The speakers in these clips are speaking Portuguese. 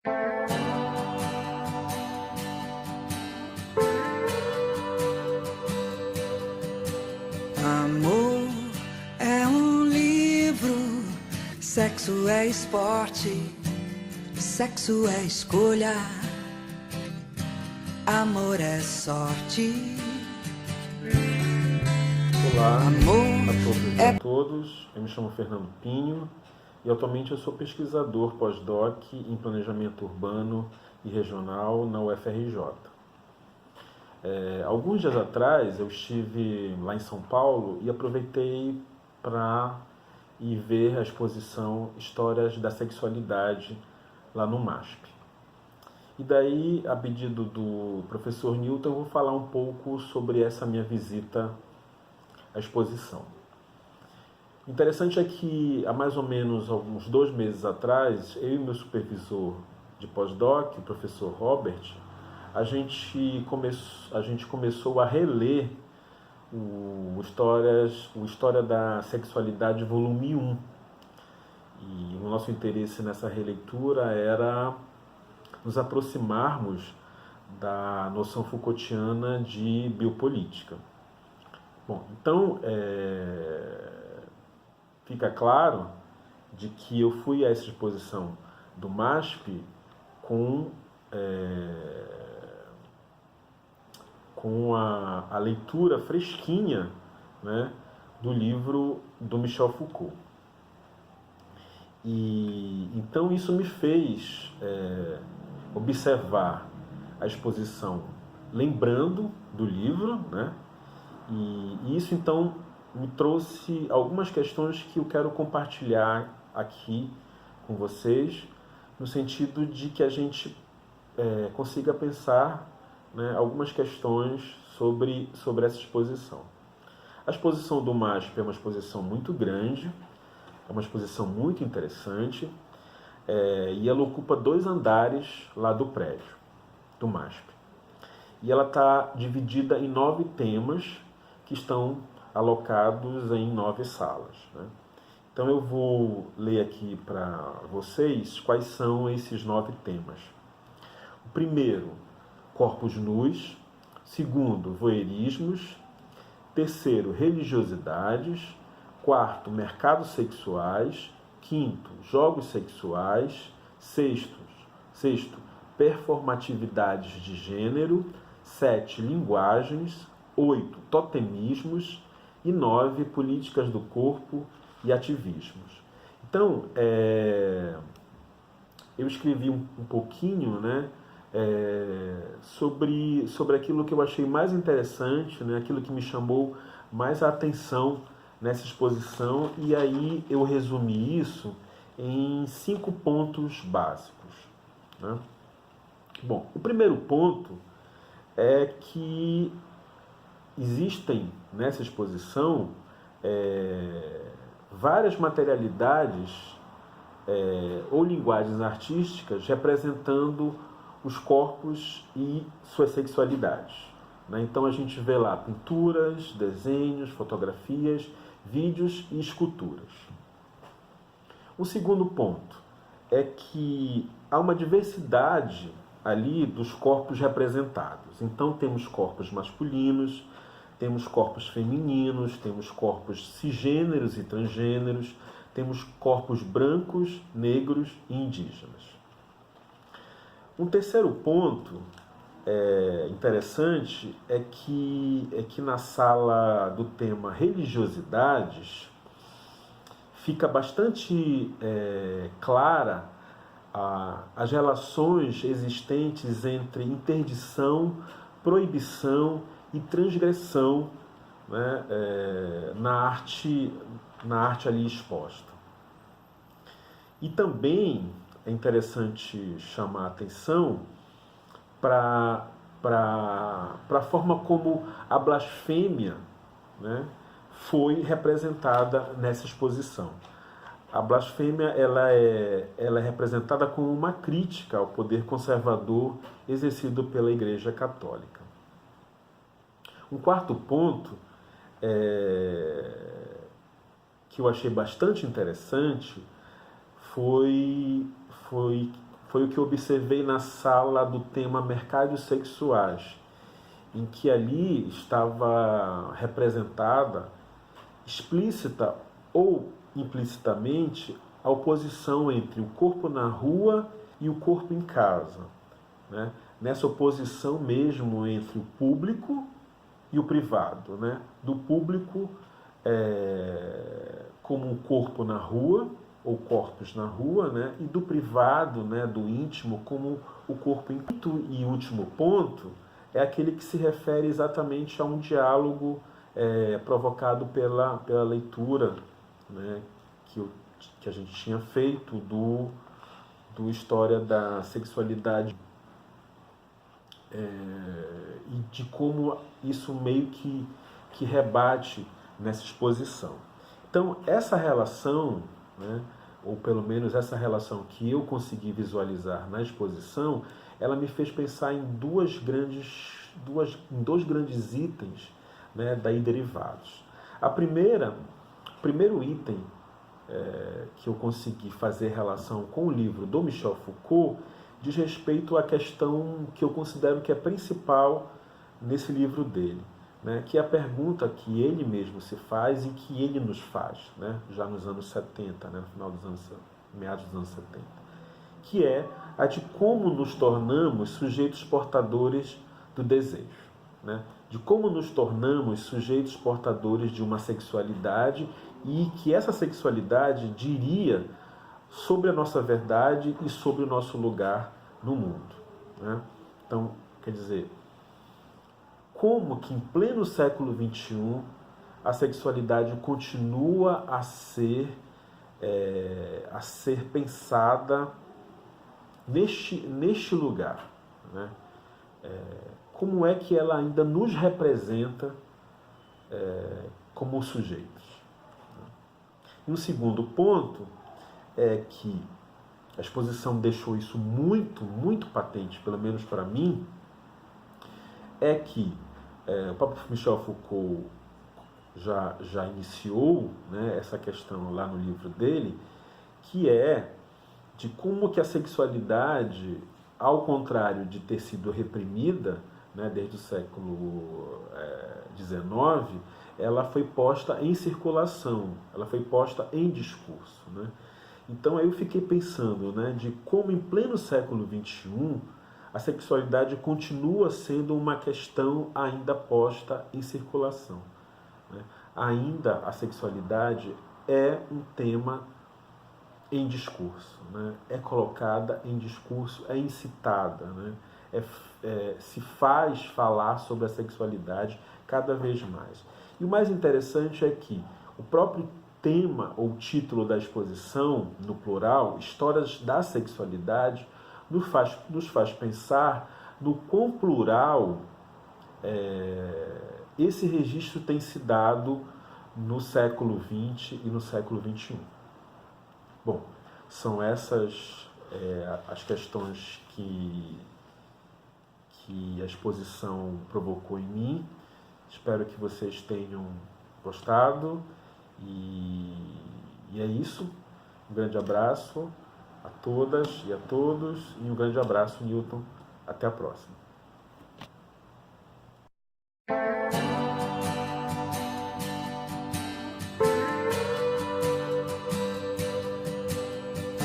Amor é um livro, sexo é esporte, sexo é escolha, amor é sorte. Olá Amor a todas e a todos, eu me chamo Fernando Pinho e atualmente eu sou pesquisador pós-doc em planejamento urbano e regional na UFRJ. Alguns dias atrás eu estive lá em São Paulo e aproveitei para ir ver a exposição Histórias da Sexualidade lá no MASP. E daí, a pedido do professor Newton, eu vou falar um pouco sobre essa minha visita à exposição. Interessante é que há mais ou menos uns 2 meses atrás, eu e meu supervisor de pós-doc, o professor Robert, a gente começou a reler o História da Sexualidade, volume 1. E o nosso interesse nessa releitura era nos aproximarmos da noção Foucaultiana de biopolítica. Bom, então, fica claro de que eu fui a essa exposição do MASP com a leitura fresquinha, né, do livro do Michel Foucault. E então isso me fez observar a exposição lembrando do livro, né, e isso então me trouxe algumas questões que eu quero compartilhar aqui com vocês, no sentido de que a gente consiga pensar, né, algumas questões sobre essa exposição. A exposição do MASP é uma exposição muito grande, é uma exposição muito interessante, e ela ocupa 2 andares lá do prédio, do MASP. E ela está dividida em 9 temas que estão alocados em 9 salas, né? Então eu vou ler aqui para vocês quais são esses 9 temas. O primeiro, corpos nus. Segundo, voyeurismos. Terceiro, religiosidades. Quarto, mercados sexuais. Quinto, jogos sexuais. Sexto, performatividades de gênero. 7, linguagens. 8, totemismos. E 9, políticas do corpo e ativismos. Então, eu escrevi um pouquinho, né, sobre aquilo que eu achei mais interessante, né, aquilo que me chamou mais a atenção nessa exposição, e aí eu resumi isso em 5 pontos básicos, né? Bom, o primeiro ponto é que existem nessa exposição várias materialidades ou linguagens artísticas representando os corpos e suas sexualidades, né? Então a gente vê lá pinturas, desenhos, fotografias, vídeos e esculturas. O segundo ponto é que há uma diversidade ali dos corpos representados. Então temos corpos masculinos, temos corpos femininos, temos corpos cisgêneros e transgêneros, temos corpos brancos, negros e indígenas. Um terceiro ponto interessante é que na sala do tema religiosidades fica bastante clara as relações existentes entre interdição, proibição e transgressão, né, na arte ali exposta. E também é interessante chamar a atenção para a forma como a blasfêmia, né, foi representada nessa exposição. A blasfêmia ela é representada como uma crítica ao poder conservador exercido pela Igreja Católica. Um quarto ponto que eu achei bastante interessante foi foi o que eu observei na sala do tema Mercados Sexuais, em que ali estava representada, explícita ou implicitamente, a oposição entre o corpo na rua e o corpo em casa, né? Nessa oposição mesmo entre o público e o privado, né? Do público como um corpo na rua, ou corpos na rua, né? E do privado, né? Do íntimo, como o corpo em casa. E o último ponto é aquele que se refere exatamente a um diálogo provocado pela leitura, né? Que a gente tinha feito do História da Sexualidade, e de como isso meio que rebate nessa exposição. Então, essa relação, né, ou pelo menos essa relação que eu consegui visualizar na exposição, ela me fez pensar em dois grandes itens, né, daí derivados. O primeiro item que eu consegui fazer relação com o livro do Michel Foucault diz respeito à questão que eu considero que é principal nesse livro dele, né, que é a pergunta que ele mesmo se faz e que ele nos faz, né, já nos anos 70, né, no final dos meados dos anos 70, que é a de como nos tornamos sujeitos portadores do desejo, né, de como nos tornamos sujeitos portadores de uma sexualidade e que essa sexualidade diria sobre a nossa verdade e sobre o nosso lugar no mundo, né? Então, quer dizer, como que em pleno século XXI a sexualidade continua a ser pensada neste lugar, né? Como é que ela ainda nos representa como sujeitos. E um segundo ponto é que a exposição deixou isso muito, muito patente, pelo menos para mim, é que o próprio Michel Foucault já iniciou, né, essa questão lá no livro dele, que é de como que a sexualidade, ao contrário de ter sido reprimida, né, desde o século XIX, ela foi posta em circulação, ela foi posta em discurso, né? Então aí eu fiquei pensando, né, de como em pleno século XXI a sexualidade continua sendo uma questão ainda posta em circulação, né? Ainda a sexualidade é um tema em discurso, né? É colocada em discurso, é incitada, né? Se faz falar sobre a sexualidade cada vez mais. E o mais interessante é que o próprio tema ou título da exposição, no plural, Histórias da Sexualidade, nos faz pensar no quão plural esse registro tem se dado no século XX e no século XXI. Bom, são essas as questões que a exposição provocou em mim. Espero que vocês tenham gostado e é isso. Um grande abraço a todas e a todos e um grande abraço, Newton. Até a próxima.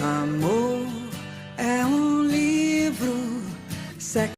Amor é um livro